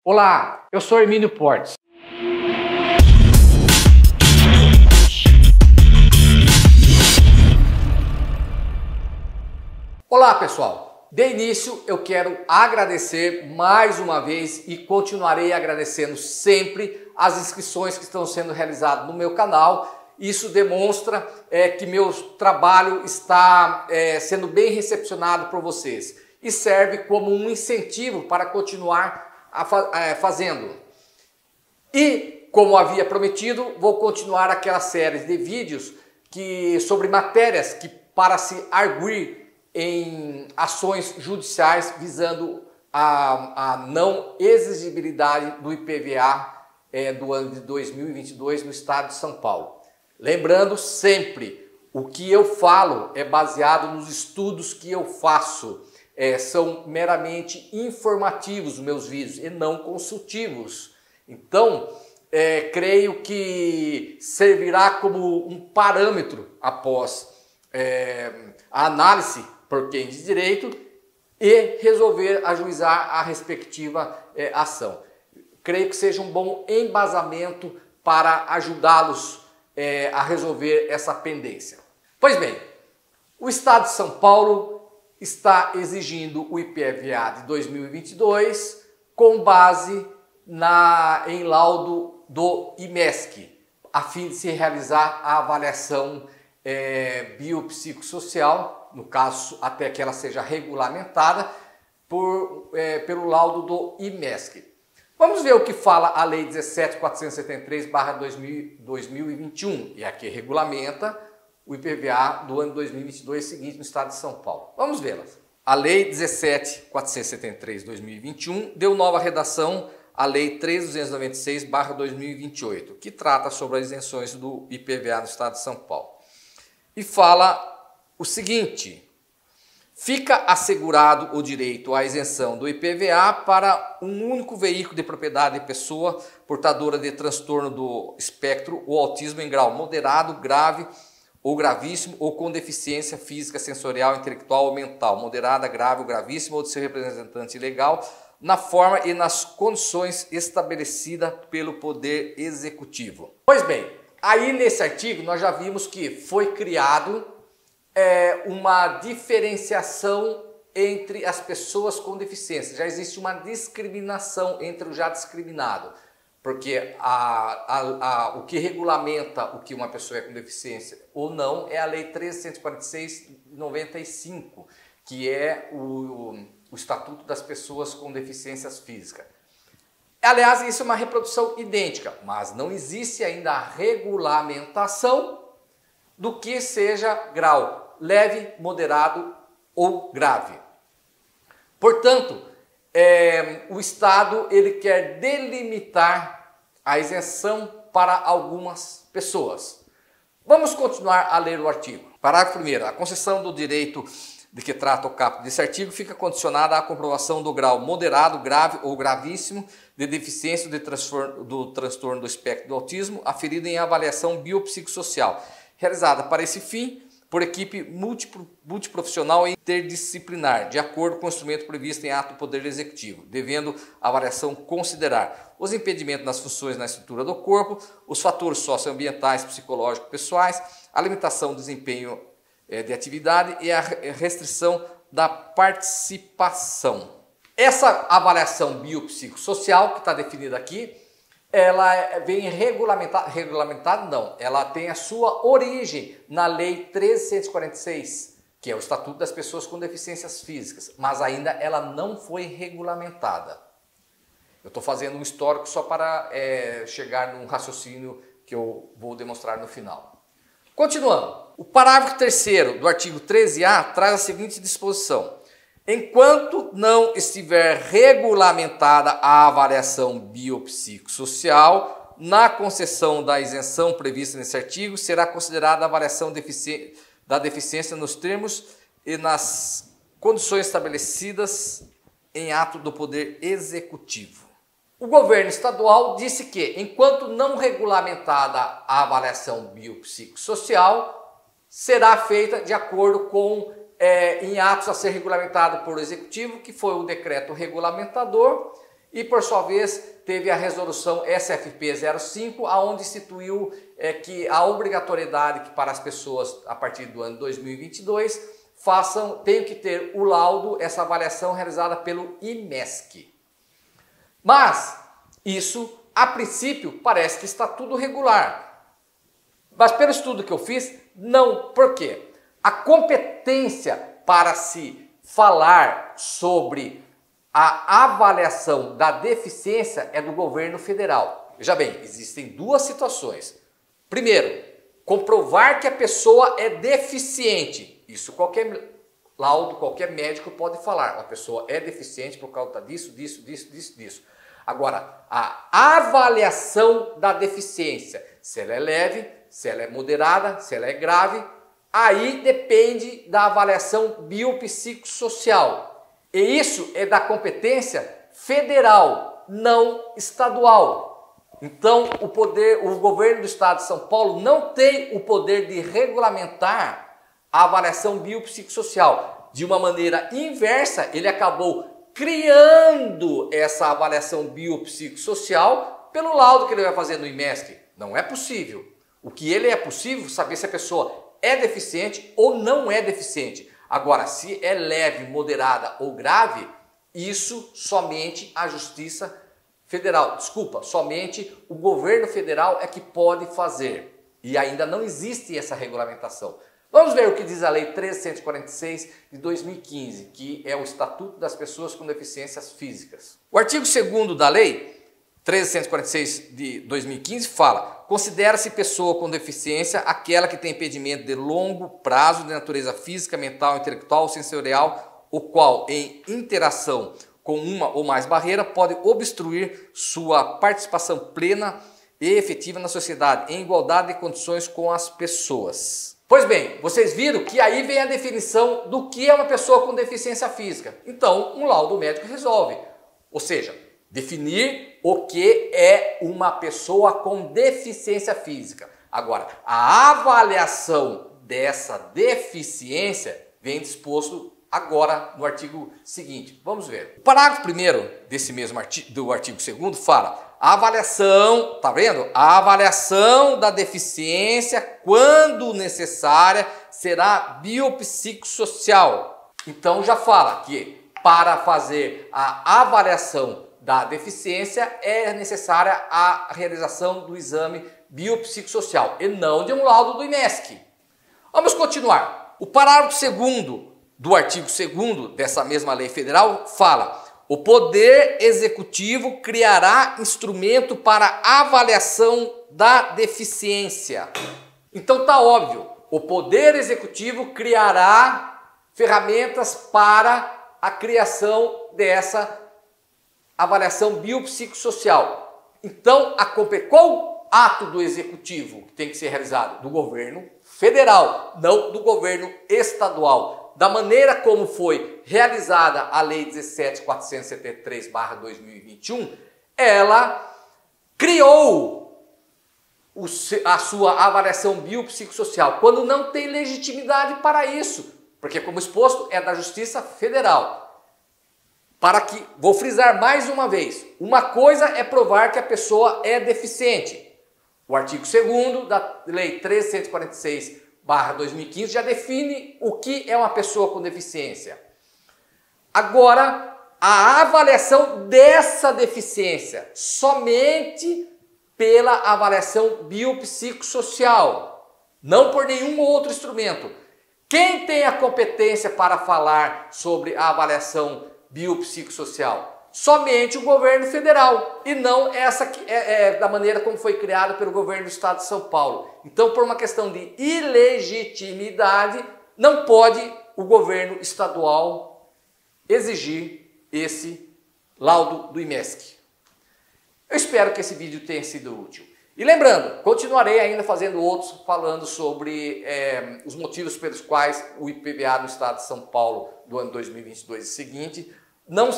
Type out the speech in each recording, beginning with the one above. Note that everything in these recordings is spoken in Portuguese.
Olá, eu sou Hermínio Portes. Olá, pessoal. De início, eu quero agradecer mais uma vez e continuarei agradecendo sempre as inscrições que estão sendo realizadas no meu canal. Isso demonstra que meu trabalho está sendo bem recepcionado por vocês e serve como um incentivo para continuar fazendo. E, como havia prometido, vou continuar aquela série de vídeos sobre matérias que para se arguir em ações judiciais visando a não exigibilidade do IPVA do ano de 2022 no estado de São Paulo. Lembrando sempre, o que eu falo é baseado nos estudos que eu faço. São meramente informativos os meus vídeos e não consultivos. Então, creio que servirá como um parâmetro após a análise por quem de direito e resolver ajuizar a respectiva ação. Creio que seja um bom embasamento para ajudá-los a resolver essa pendência. Pois bem, o Estado de São Paulo está exigindo o IPVA de 2022 com base em laudo do IMESC, a fim de se realizar a avaliação biopsicossocial, no caso até que ela seja regulamentada pelo laudo do IMESC. Vamos ver o que fala a Lei 17.473/2021, e aqui regulamenta o IPVA do ano 2022 seguinte no estado de São Paulo. Vamos vê-las. A Lei 17.473/2021 deu nova redação à Lei 3.296/2028, que trata sobre as isenções do IPVA no estado de São Paulo. E fala o seguinte: fica assegurado o direito à isenção do IPVA para um único veículo de propriedade de pessoa portadora de transtorno do espectro ou autismo em grau moderado, grave ou gravíssimo, ou com deficiência física, sensorial, intelectual ou mental, moderada, grave ou gravíssima, ou de seu representante legal, na forma e nas condições estabelecidas pelo Poder Executivo. Pois bem, aí nesse artigo nós já vimos que foi criado uma diferenciação entre as pessoas com deficiência. Já existe uma discriminação entre o já discriminado, porque o que regulamenta o que uma pessoa é com deficiência ou não é a Lei 13.146/95, que é o Estatuto das Pessoas com Deficiências Físicas. Aliás, isso é uma reprodução idêntica, mas não existe ainda a regulamentação do que seja grau leve, moderado ou grave. Portanto, o Estado ele quer delimitar a isenção para algumas pessoas. Vamos continuar a ler o artigo. Parágrafo 1º. A concessão do direito de que trata o caput desse artigo fica condicionada à comprovação do grau moderado, grave ou gravíssimo de deficiência do transtorno do espectro do autismo aferido em avaliação biopsicossocial, realizada para esse fim por equipe multiprofissional e interdisciplinar, de acordo com o instrumento previsto em ato do Poder Executivo, devendo a avaliação considerar os impedimentos nas funções na estrutura do corpo, os fatores socioambientais, psicológicos, pessoais, a limitação do desempenho de atividade e a restrição da participação. Essa avaliação biopsicossocial, que está definida aqui, ela vem regulamentada não, ela tem a sua origem na Lei 13.146, que é o Estatuto das Pessoas com Deficiências Físicas, mas ainda ela não foi regulamentada. Eu estou fazendo um histórico só para chegar num raciocínio que eu vou demonstrar no final. Continuando, o parágrafo 3º do artigo 13A traz a seguinte disposição: enquanto não estiver regulamentada a avaliação biopsicossocial, na concessão da isenção prevista nesse artigo, será considerada a avaliação da deficiência nos termos e nas condições estabelecidas em ato do Poder Executivo. O governo estadual disse que, enquanto não regulamentada a avaliação biopsicossocial, será feita de acordo com em atos a ser regulamentado por Executivo, que foi o decreto regulamentador, e por sua vez teve a resolução SFP 05, aonde instituiu que a obrigatoriedade que para as pessoas a partir do ano 2022 tenham que ter o laudo, essa avaliação realizada pelo IMESC. Mas isso, a princípio, parece que está tudo regular. Mas pelo estudo que eu fiz, não. Por quê? A competência para se falar sobre a avaliação da deficiência é do governo federal. Veja bem, existem duas situações. Primeiro, comprovar que a pessoa é deficiente. Isso qualquer laudo, qualquer médico pode falar. A pessoa é deficiente por causa disso, disso. Agora, a avaliação da deficiência, se ela é leve, se ela é moderada, se ela é grave, aí depende da avaliação biopsicossocial. E isso é da competência federal, não estadual. Então, o governo do estado de São Paulo não tem o poder de regulamentar a avaliação biopsicossocial. De uma maneira inversa, ele acabou criando essa avaliação biopsicossocial pelo laudo que ele vai fazer no IMESC. Não é possível. O que ele é possível saber se a pessoa é deficiente ou não é deficiente. Agora, se é leve, moderada ou grave, isso somente a Justiça Federal, somente o governo federal é que pode fazer. E ainda não existe essa regulamentação. Vamos ver o que diz a Lei 13.146 de 2015, que é o Estatuto das Pessoas com Deficiências Físicas. O artigo 2º da Lei 13.146 de 2015 fala: considera-se pessoa com deficiência aquela que tem impedimento de longo prazo de natureza física, mental, intelectual ou sensorial, o qual, em interação com uma ou mais barreiras, pode obstruir sua participação plena e efetiva na sociedade, em igualdade de condições com as pessoas. Pois bem, vocês viram que aí vem a definição do que é uma pessoa com deficiência física. Então, um laudo médico resolve. Ou seja, definir o que é uma pessoa com deficiência física. Agora, a avaliação dessa deficiência vem disposto agora no artigo seguinte. Vamos ver. O parágrafo 1º desse mesmo do artigo 2º fala: a avaliação, tá vendo? A avaliação da deficiência, quando necessária, será biopsicossocial. Então já fala que para fazer a avaliação da deficiência é necessária a realização do exame biopsicossocial e não de um laudo do IMESC. Vamos continuar. O parágrafo 2º do artigo 2º dessa mesma lei federal fala: o Poder Executivo criará instrumento para avaliação da deficiência. Então tá óbvio, o Poder Executivo criará ferramentas para a criação dessa avaliação biopsicossocial. Então, qual ato do Executivo que tem que ser realizado? Do governo federal, não do governo estadual. Da maneira como foi realizada a Lei 17.473/2021, ela criou a sua avaliação biopsicossocial, quando não tem legitimidade para isso, porque, como exposto, é da Justiça Federal. Vou frisar mais uma vez, uma coisa é provar que a pessoa é deficiente. O artigo 2º da Lei 13.146/2015 já define o que é uma pessoa com deficiência. Agora, a avaliação dessa deficiência, somente pela avaliação biopsicossocial, não por nenhum outro instrumento. Quem tem a competência para falar sobre a avaliação biopsicossocial? Somente o governo federal, e não essa que da maneira como foi criada pelo governo do estado de São Paulo. Então, por uma questão de ilegitimidade, não pode o governo estadual exigir esse laudo do IMESC. Eu espero que esse vídeo tenha sido útil. E lembrando, continuarei ainda fazendo outros falando sobre os motivos pelos quais o IPVA no estado de São Paulo do ano 2022 e seguinte não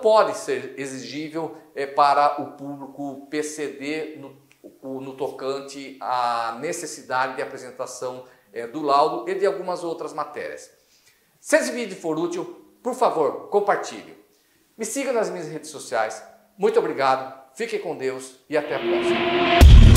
pode ser exigível para o público PCD no tocante à necessidade de apresentação do laudo e de algumas outras matérias. Se esse vídeo for útil, por favor, compartilhe. Me siga nas minhas redes sociais. Muito obrigado, fique com Deus e até a próxima.